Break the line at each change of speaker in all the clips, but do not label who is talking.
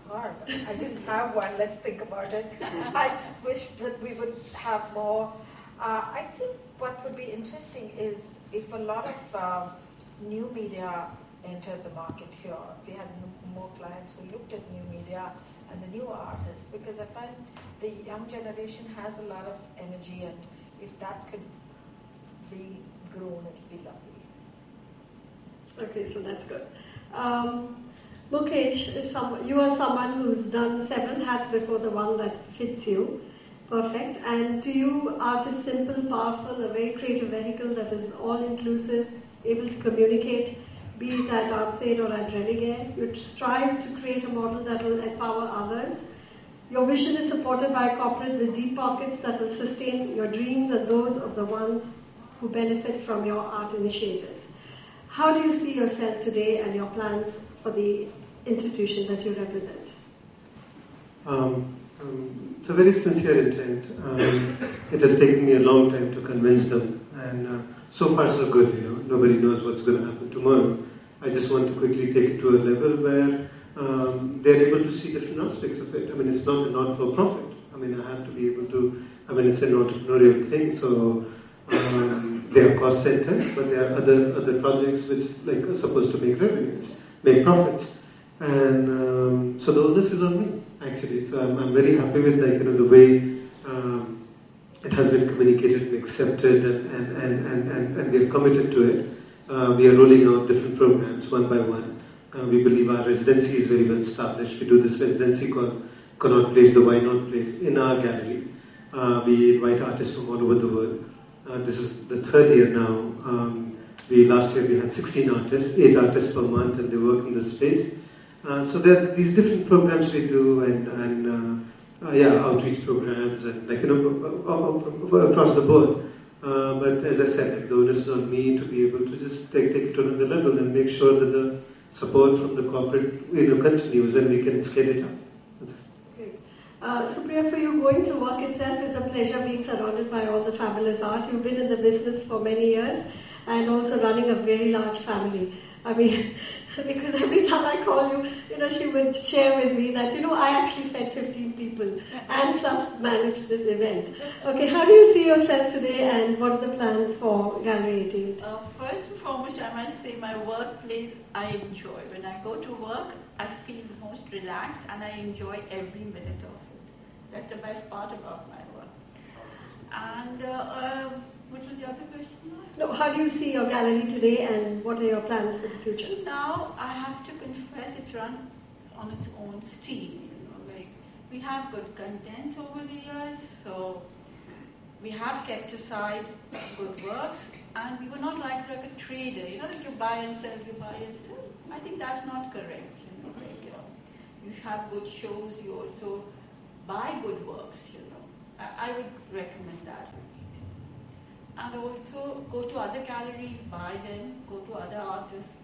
hard. I didn't have one. Let's think about it. I just wish that we would have more. I think what would be interesting is if a lot of new media entered the market here. We had more clients who looked at new media and the new artists, because I find the young generation has a lot of energy, and if that could be grown, it would be lovely.
Okay, so that's good. Mukesh, you are someone who's done several hats before the one that fits you. Perfect. And to you, art is simple, powerful, a very creative vehicle that is all-inclusive, able to communicate, be it at Artsaid or at Religare. You strive to create a model that will empower others. Your vision is supported by a corporate with deep pockets that will sustain your dreams and those of the ones who benefit from your art initiatives. How do you see yourself today and your plans for the institution that you represent?
It's a very sincere intent. It has taken me a long time to convince them, and so far so good. Nobody knows what's going to happen tomorrow. I just want to quickly take it to a level where they're able to see different aspects of it. I mean, it's not a not-for-profit. I mean, I have to be able to. I mean, it's an entrepreneurial thing, so there are cost centers, but there are other projects which are supposed to make revenues, make profits, and so the onus is on me. Actually, so I'm very happy with the way it has been communicated and accepted, and we are committed to it. We are rolling out different programs one by one. We believe our residency is very well established. We do this residency called Connaught Place, the Why Not Place, in our gallery. We invite artists from all over the world. This is the third year now. Last year we had 16 artists, 8 artists per month, and they work in this space. So there are these different programs we do, and outreach programs, and across the board. But as I said, the onus is on me to be able to just take it to another level and make sure that the support from the corporate continues and we can scale it up.
Great. Supriya, for you, going to work itself is a pleasure, being surrounded by all the fabulous art. You've been in the business for many years and also running a very large family. I mean, because every time I call you, she would share with me that, I actually fed 15 people and plus managed this event. Okay, how do you see yourself today and what are the plans for Gallerie 88?
First and foremost, I must say my workplace I enjoy. When I go to work, I feel most relaxed and I enjoy every minute of it. That's the best part about my work. And what was the other question?
No, how do you see your gallery today and what are your plans for the future?
So now I have to confess it's run on its own steam. We have good contents over the years, so we have kept aside good works, and we were not like a trader. That you buy and sell, you buy and sell. I think that's not correct. You have good shows, you also buy good works. I would recommend that. And also go to other galleries, buy them, go to other artists,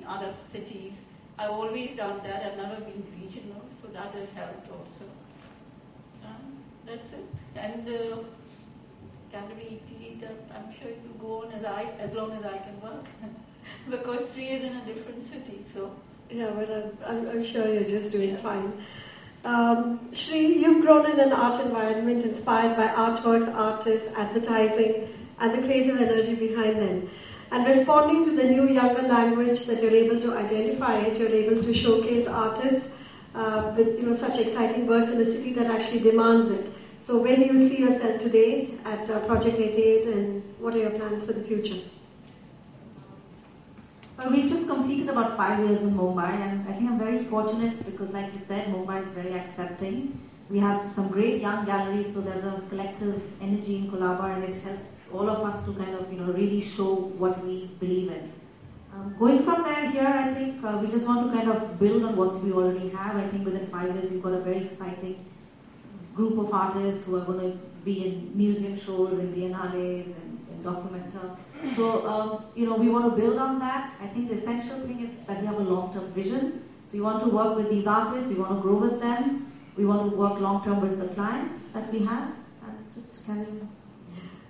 other cities. I've always done that. I've never been regional, so that has helped also. That's it. And Gallerie 88, I'm sure it will go on as long as I can work, because Sree is in a different city. So
yeah, well, I'm sure you're just doing fine. Sree, you've grown in an art environment inspired by artworks, artists, advertising, and the creative energy behind them. And responding to the new younger language that you're able to identify it, you're able to showcase artists with such exciting works in a city that actually demands it. So where do you see yourself today at Project 88, and what are your plans for the future?
Well, we've just completed about 5 years in Mumbai, and I think I'm very fortunate because, like you said, Mumbai is very accepting. We have some great young galleries, so there's a collective energy in Colaba, and it helps all of us to kind of, really show what we believe in. Going from there here, I think we just want to kind of build on what we already have. I think within 5 years, we've got a very exciting group of artists who are going to be in museum shows, in biennales, and in documenta. So, we want to build on that. I think the essential thing is that we have a long-term vision. So we want to work with these artists, we want to grow with them, we want to work long-term with the clients that we have, and just carry on.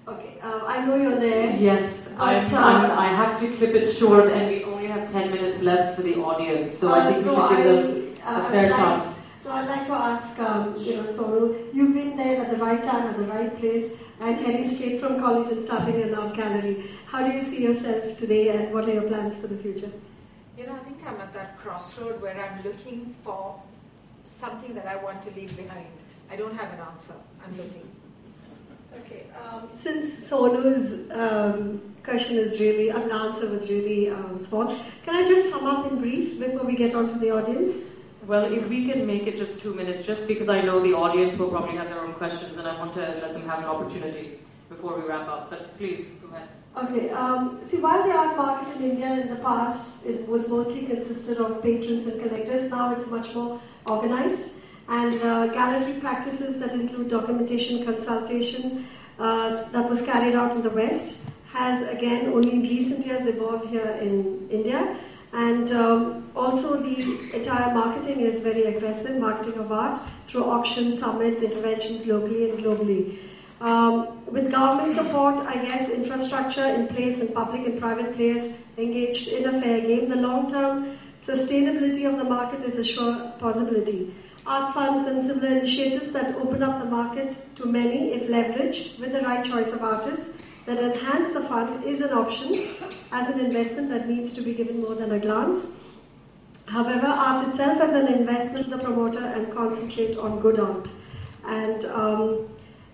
Okay, I know you're there.
Yes, I have to clip it short, and we only have 10 minutes left for the audience, so I think we should give them a fair chance.
Now I'd like to ask, Sonu, you've been there at the right time, at the right place, and heading straight from college and starting an art gallery. How do you see yourself today, and what are your plans for the future?
I think I'm at that crossroad where I'm looking for something that I want to leave behind. I don't have an answer. I'm looking.
Okay. Since Sonu's question is really, answer was really small, can I just sum up in brief before we get on to the audience?
Well, if we can make it just 2 minutes, just because I know the audience will probably have their own questions and I want to let them have an opportunity before we wrap up. But please, go ahead.
Okay. See, while the art market in India in the past was mostly consisted of patrons and collectors, now it's much more organized. And gallery practices that include documentation, consultation, that was carried out in the West, has again only in recent years evolved here in India. And also the entire marketing is very aggressive, marketing of art through auctions, summits, interventions locally and globally. With government support, I guess, infrastructure in place and public and private players engaged in a fair game, the long-term sustainability of the market is a sure possibility. Art funds and similar initiatives that open up the market to many, if leveraged with the right choice of artists, that enhance the fund is an option as an investment that needs to be given more than a glance. However, art itself as an investment, the promoter and concentrate on good art. And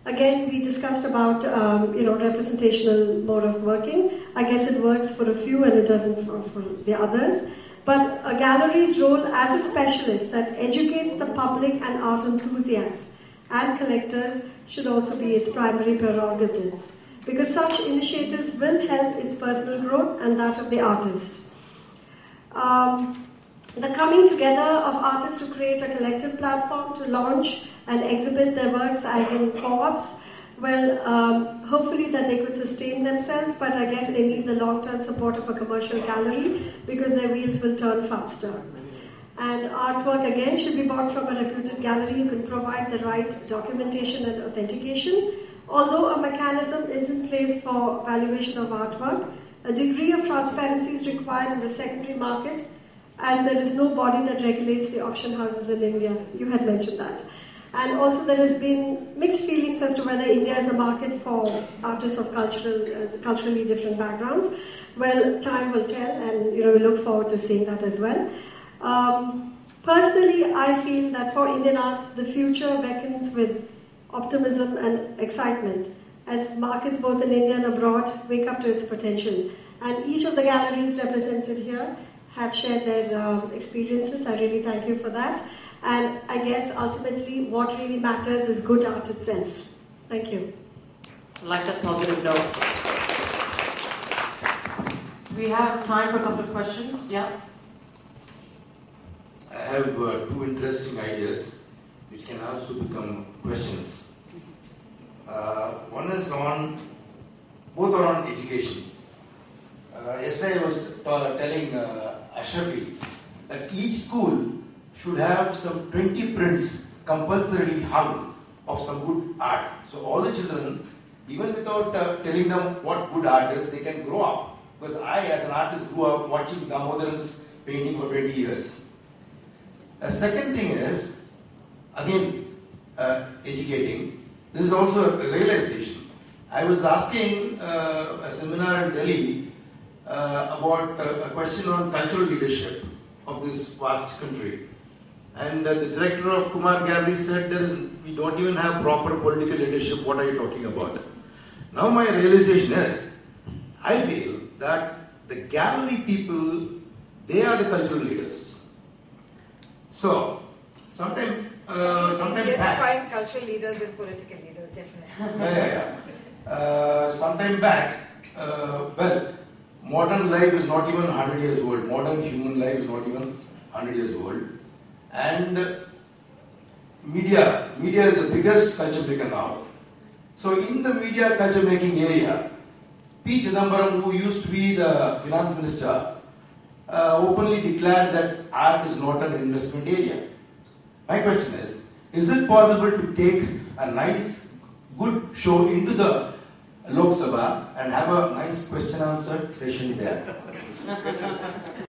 again, we discussed about representational mode of working. I guess it works for a few and it doesn't for the others. But a gallery's role as a specialist that educates the public and art enthusiasts and collectors should also be its primary prerogatives, because such initiatives will help its personal growth and that of the artist. The coming together of artists to create a collective platform to launch and exhibit their works as in co-ops, well, hopefully that they could sustain themselves, but I guess they need the long-term support of a commercial gallery because their wheels will turn faster. And artwork again should be bought from a reputed gallery who can provide the right documentation and authentication. Although a mechanism is in place for valuation of artwork, a degree of transparency is required in the secondary market as there is no body that regulates the auction houses in India. You had mentioned that. And also there has been mixed feelings as to whether India is a market for artists of culturally different backgrounds. Well, time will tell, and we look forward to seeing that as well. Personally, I feel that for Indian art, the future beckons with optimism and excitement as markets both in India and abroad wake up to its potential. And each of the galleries represented here have shared their experiences. I really thank you for that. And I guess ultimately what really matters is good art itself. Thank you.
I like that positive note. We have time for a couple of questions. Yeah?
I have two interesting ideas which can also become questions. One is both are on education. Yesterday I was telling Ashrafi that each school should have some 20 prints compulsorily hung of some good art. So all the children, even without telling them what good art is, they can grow up. Because I, as an artist, grew up watching Damodaran's painting for 20 years. A second thing is, again, educating. This is also a realization. I was asking a seminar in Delhi about a question on cultural leadership of this vast country. And the director of Kumar Gallery said, we don't even have proper political leadership, what are you talking about? Now my realization is, I feel that the gallery people, they are the cultural leaders. So, sometimes back...
find cultural leaders and political leaders, definitely.
Sometime back, modern life is not even 100 years old. Modern human life is not even 100 years old. And media is the biggest culture maker now. So in the media culture making area, P. Chidambaram, who used to be the finance minister, openly declared that art is not an investment area. My question is it possible to take a nice, good show into the Lok Sabha and have a nice question-answer session there?